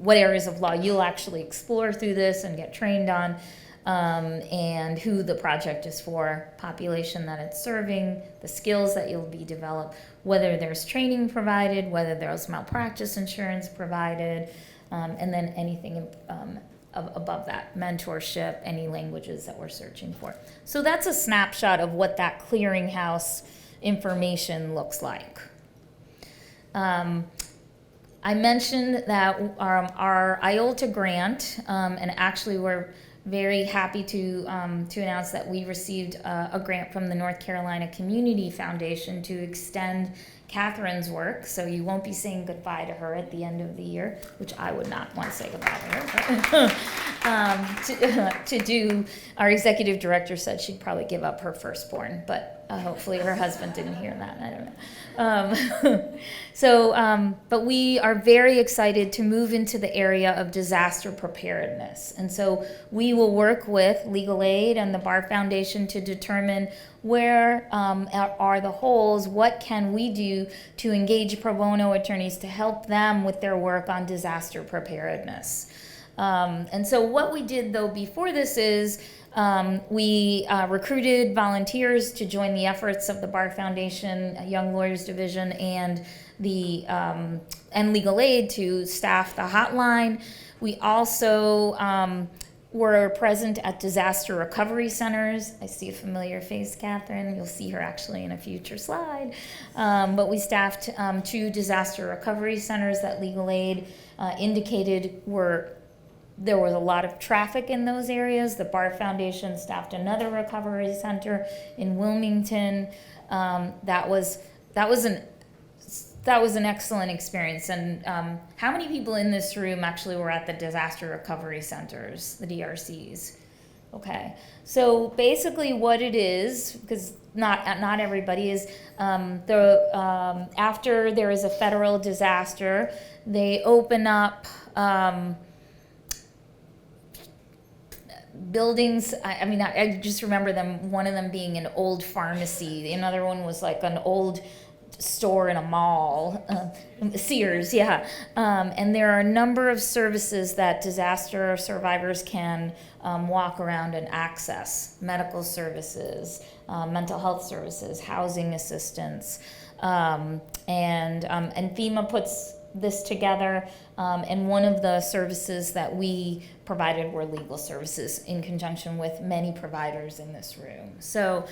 Speaker 6: what areas of law you'll actually explore through this and get trained on, and who the project is for, population that it's serving, the skills that you'll be developed, whether there's training provided, whether there's malpractice insurance provided, and then anything above that, mentorship, any languages that we're searching for. So that's a snapshot of what that clearinghouse information looks like. I mentioned that our IOLTA grant, and actually we're very happy to announce that we received a grant from the North Carolina Community Foundation to extend Catherine's work, so you won't be saying goodbye to her at the end of the year, which I would not want to say goodbye to her. To do, our executive director said she'd probably give up her firstborn, but hopefully her husband didn't hear that. I don't know. But we are very excited to move into the area of disaster preparedness. And so we will work with Legal Aid and the Bar Foundation to determine where are the holes, what can we do to engage pro bono attorneys to help them with their work on disaster preparedness. And so what we did though before this is we recruited volunteers to join the efforts of the Bar Foundation, Young Lawyers Division, and Legal Aid to staff the hotline. We also were present at disaster recovery centers. I see a familiar face, Catherine. You'll see her actually in a future slide. But we staffed 2 disaster recovery centers that Legal Aid indicated there was a lot of traffic in those areas. The Bar Foundation staffed another recovery center in Wilmington. That was an excellent experience. And how many people in this room actually were at the disaster recovery centers, the DRCs? Okay, so basically what it is, because not everybody is, after there is a federal disaster, they open up buildings, I just remember them, one of them being an old pharmacy, another one was like an old store in a mall, Sears, yeah. And there are a number of services that disaster survivors can walk around and access: medical services, mental health services, housing assistance, and FEMA puts this together, and one of the services that we provided were legal services in conjunction with many providers in this room. So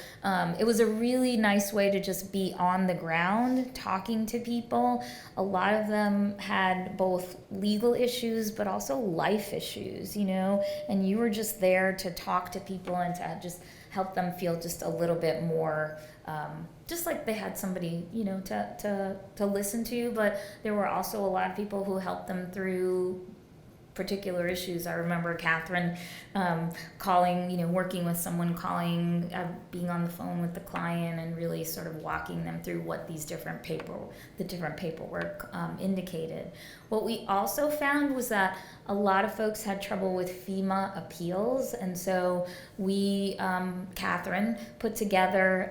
Speaker 6: it was a really nice way to just be on the ground talking to people. A lot of them had both legal issues but also life issues, and you were just there to talk to people and to just help them feel just a little bit more just like they had somebody, to listen to. But there were also a lot of people who helped them through particular issues. I remember Catherine calling, working with someone, calling, being on the phone with the client and really sort of walking them through what these different paperwork indicated. What we also found was that a lot of folks had trouble with FEMA appeals, and so we, Catherine, put together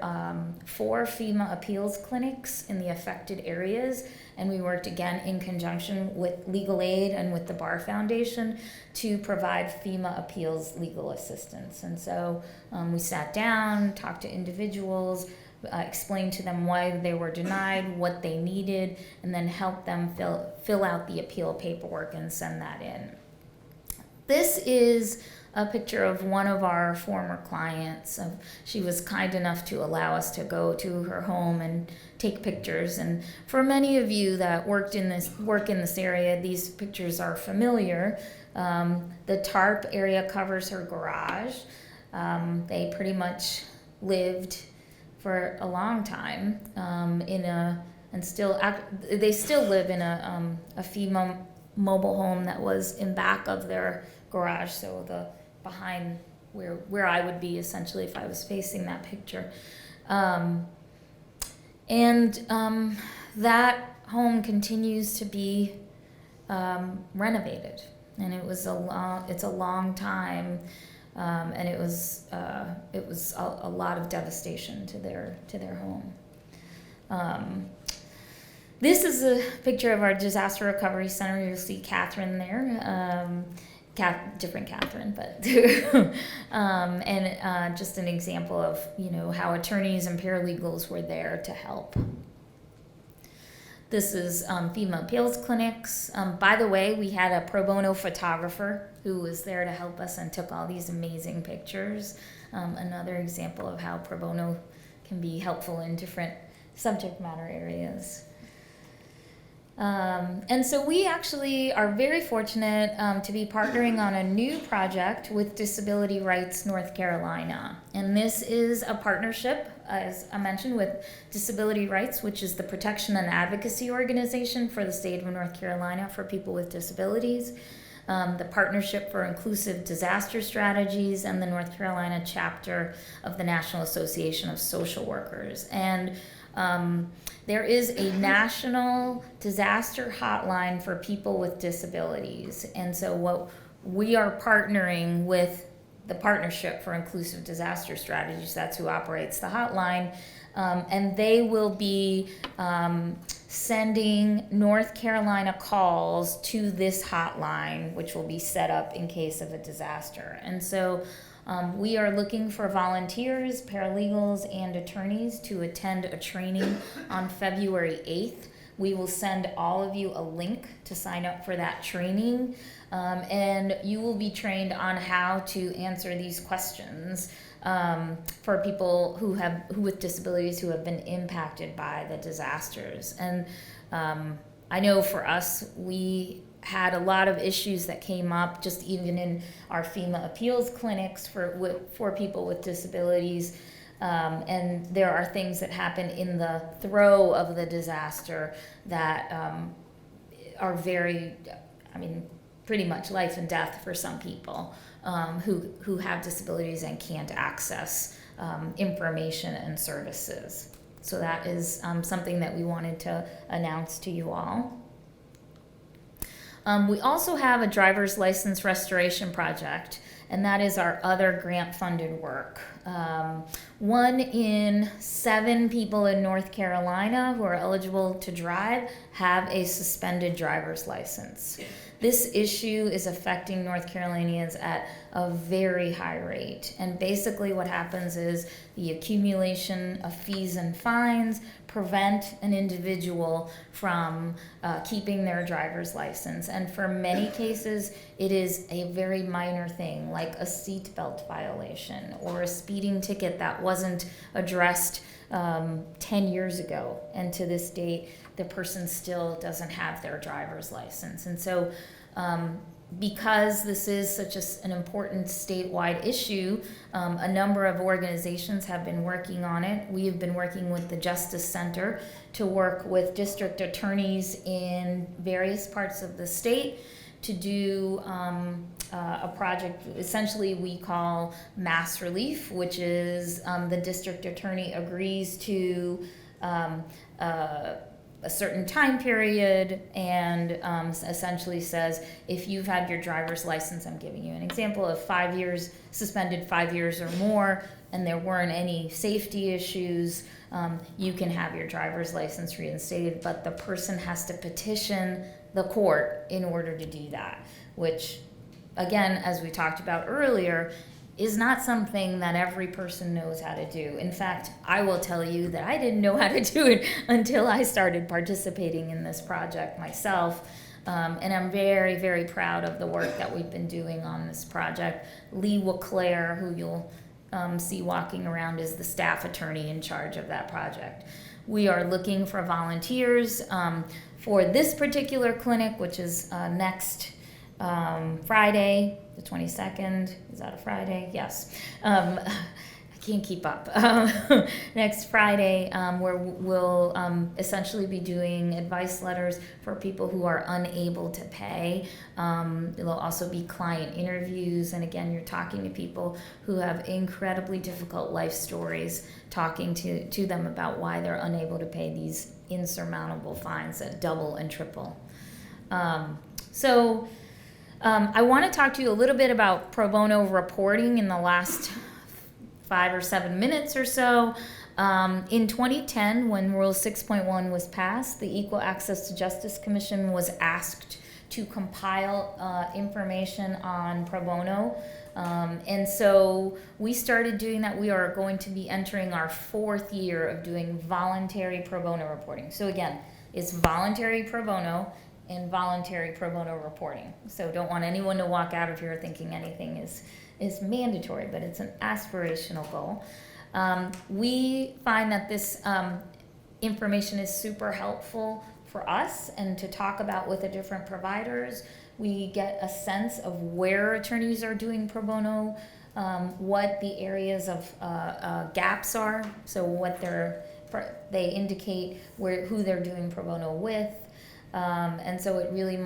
Speaker 6: 4 FEMA appeals clinics in the affected areas, and we worked again in conjunction with Legal Aid and with the Bar Foundation to provide FEMA appeals legal assistance. And so we sat down, talked to individuals, explained to them why they were denied, what they needed, and then helped them fill out the appeal paperwork and send that in. This is a picture of one of our former clients. She was kind enough to allow us to go to her home and take pictures. And for many of you that work in this area, these pictures are familiar. The tarp area covers her garage. They pretty much lived for a long time they still live in a FEMA mobile home that was in back of their garage, so behind where I would be essentially if I was facing that picture. That home continues to be renovated, and it's a long time. And it was a lot of devastation to their home. This is a picture of our disaster recovery center. You'll see Catherine there, different Catherine, but and just an example of how attorneys and paralegals were there to help. This is FEMA appeals clinics. By the way, we had a pro bono photographer who was there to help us and took all these amazing pictures. Another example of how pro bono can be helpful in different subject matter areas. And so we actually are very fortunate to be partnering on a new project with Disability Rights North Carolina. And this is a partnership, as I mentioned, with Disability Rights, which is the protection and advocacy organization for the state of North Carolina for people with disabilities, the Partnership for Inclusive Disaster Strategies, and the North Carolina chapter of the National Association of Social Workers. And there is a national disaster hotline for people with disabilities. And so what we are partnering with the Partnership for Inclusive Disaster Strategies, that's who operates the hotline, and they will be sending North Carolina calls to this hotline, which will be set up in case of a disaster. And so we are looking for volunteers, paralegals, and attorneys to attend a training on February 8th. We will send all of you a link to sign up for that training, and you will be trained on how to answer these questions for people who with disabilities who have been impacted by the disasters. And I know for us, we had a lot of issues that came up just even in our FEMA appeals clinics for people with disabilities. And there are things that happen in the throe of the disaster that are pretty much life and death for some people who have disabilities and can't access information and services. So that is something that we wanted to announce to you all. We also have a driver's license restoration project, and that is our other grant-funded work. 1 in 7 people in North Carolina who are eligible to drive have a suspended driver's license. This issue is affecting North Carolinians at a very high rate. And basically what happens is the accumulation of fees and fines prevent an individual from keeping their driver's license. And for many cases, it is a very minor thing, like a seatbelt violation or a speeding ticket that wasn't addressed 10 years ago. And to this date, the person still doesn't have their driver's license. And so because this is such an important statewide issue, a number of organizations have been working on it. We have been working with the Justice Center to work with district attorneys in various parts of the state to do a project essentially we call mass relief, which is the district attorney agrees to a certain time period and essentially says, if you've had your driver's license, I'm giving you an example of 5 years, suspended 5 years or more, and there weren't any safety issues, you can have your driver's license reinstated, but the person has to petition the court in order to do that, which, again, as we talked about earlier, is not something that every person knows how to do. In fact, I will tell you that I didn't know how to do it until I started participating in this project myself. And I'm very, very proud of the work that we've been doing on this project. Lee Waclair, who you'll see walking around, is the staff attorney in charge of that project. We are looking for volunteers for this particular clinic, which is next Friday, the 22nd. Is that a Friday? Yes. I can't keep up. Next Friday, where we'll essentially be doing advice letters for people who are unable to pay. There'll also be client interviews, and again, you're talking to people who have incredibly difficult life stories, talking to them about why they're unable to pay these insurmountable fines that double and triple. I want to talk to you a little bit about pro bono reporting in the last 5 or 7 minutes or so. In 2010, when Rule 6.1 was passed, the Equal Access to Justice Commission was asked to compile information on pro bono. And so we started doing that. We are going to be entering our 4th year of doing voluntary pro bono reporting. So again, it's voluntary pro bono and voluntary pro bono reporting. So don't want anyone to walk out of here thinking anything is mandatory, but it's an aspirational goal. We find that this information is super helpful for us and to talk about with the different providers. We get a sense of where attorneys are doing pro bono, what the areas of gaps are, so what they indicate who they're doing pro bono with. And so it really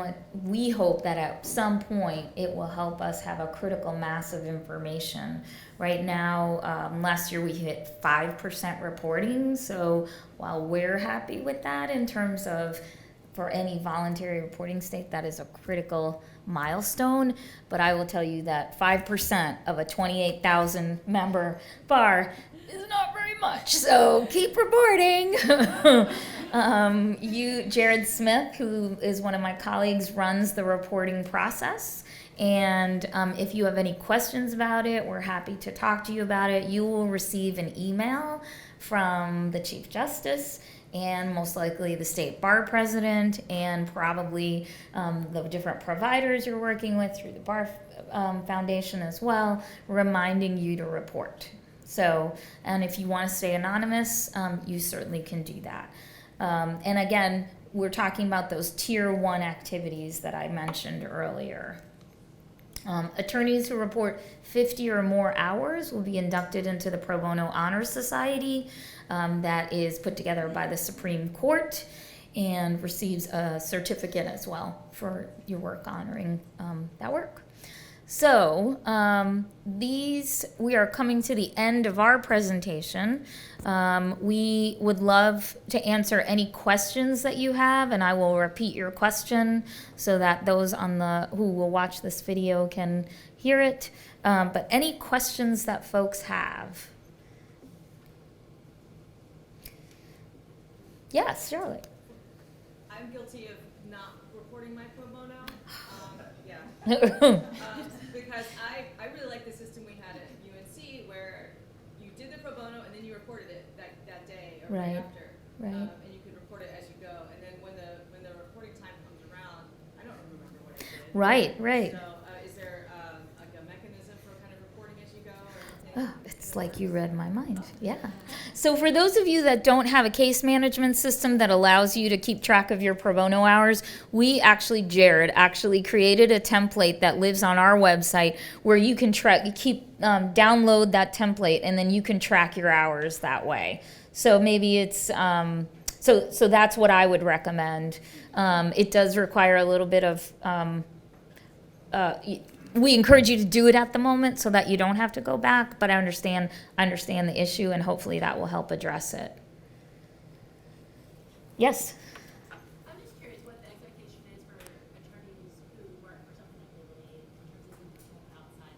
Speaker 6: we hope that at some point it will help us have a critical mass of information. Right now, last year we hit 5% reporting, so while we're happy with that in terms of for any voluntary reporting state, that is a critical milestone, but I will tell you that 5% of a 28,000 member bar is not very much, so keep reporting. Jared Smith, who is one of my colleagues, runs the reporting process. And if you have any questions about it, we're happy to talk to you about it. You will receive an email from the Chief Justice and most likely the state bar president and probably the different providers you're working with through the Bar Foundation as well, reminding you to report. So, and if you want to stay anonymous, you certainly can do that. And again, we're talking about those tier 1 activities that I mentioned earlier. Attorneys who report 50 or more hours will be inducted into the Pro Bono Honor Society that is put together by the Supreme Court and receives a certificate as well for your work honoring that work. So we are coming to the end of our presentation. We would love to answer any questions that you have, and I will repeat your question so that those who will watch this video can hear it. But any questions that folks have? Yes, Charlotte.
Speaker 12: I'm guilty of not reporting my pro bono. Yeah. Because I really like the system we had at UNC where you did the pro bono and then you reported it that day or right after.
Speaker 6: Right.
Speaker 12: And you could report it as you go. And then when the reporting time comes around, I don't remember what I did.
Speaker 6: Right.
Speaker 12: So is there like a mechanism for kind of reporting as you go? Or anything?
Speaker 6: It's like you read my mind. Yeah. So for those of you that don't have a case management system that allows you to keep track of your pro bono hours, Jared actually created a template that lives on our website where you can download that template and then you can track your hours that way. So maybe it's, so that's what I would recommend. It does require a little bit of, we encourage you to do it at the moment so that you don't have to go back, but I understand the issue, and hopefully that will help address it. Yes?
Speaker 11: I'm just curious what the expectation is for attorneys who work for something like legal aid in terms of outside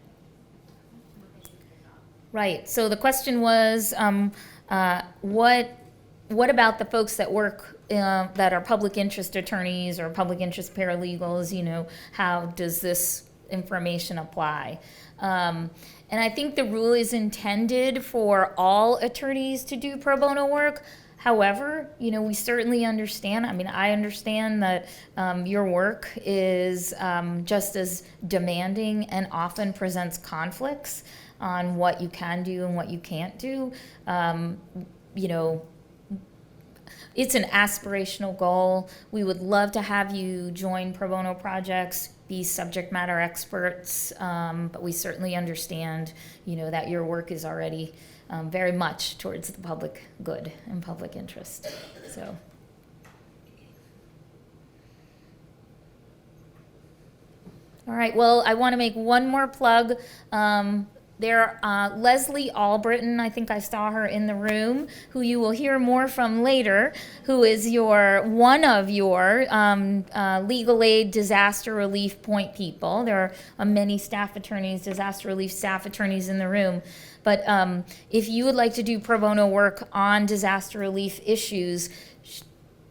Speaker 11: of what they do with their job.
Speaker 6: Right. So the question was, what about the folks that work that are public interest attorneys or public interest paralegals? How does this information apply? And I think the rule is intended for all attorneys to do pro bono work. However, we certainly understand. I understand that your work is just as demanding and often presents conflicts on what you can do and what you can't do. It's an aspirational goal. We would love to have you join pro bono projects, be subject matter experts, but we certainly understand, that your work is already very much towards the public good and public interest. So. All right, well, I want to make one more plug. Leslie Albritton, I think I saw her in the room, who you will hear more from later, who is one of your legal aid disaster relief point people. There are many staff attorneys, disaster relief staff attorneys in the room. But if you would like to do pro bono work on disaster relief issues,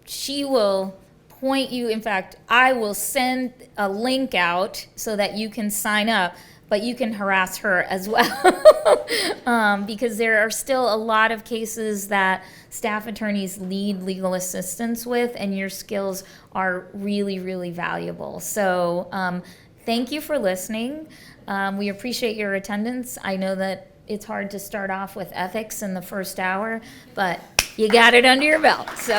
Speaker 6: she will point you. In fact, I will send a link out so that you can sign up. But you can harass her as well because there are still a lot of cases that staff attorneys need legal assistance with, and your skills are really, really valuable. So thank you for listening. We appreciate your attendance. I know that it's hard to start off with ethics in the first hour, but you got it under your belt. So.